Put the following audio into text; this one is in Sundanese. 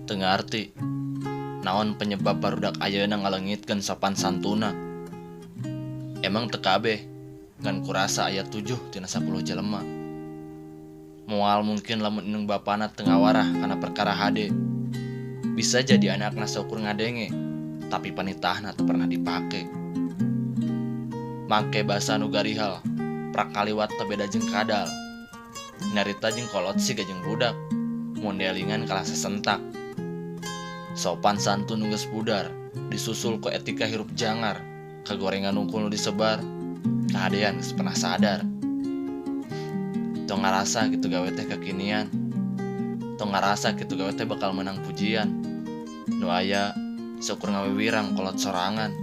Teu ngarti naon penyebab barudak ayeuna ngalengitkeun sopan santuna. Emang teu kabeh ngan kurasa aya 7 tina 10 jelema. Moal mungkin lamun indung bapana teu ngawarah kana perkara hade. Bisa jadi anakna saukur ngadenge, tapi panitahna teu pernah dipake. Make basa nu garihal, prakaliwat teu beda jeung kadal. Nyarita jeung kolot siga jeung budak, mun dealingan kalah sesentak. Sopan santun nu geus pudar, disusul ku etika hirup jangar, kagorengan unggul nu disebar, kahadean geus pernah sadar. Tong ngarasa kitu gawe teh kekinian, tong ngarasa kitu gawe teh bakal menang pujian. Nu aya syukur ngawiwirang kolot sorangan.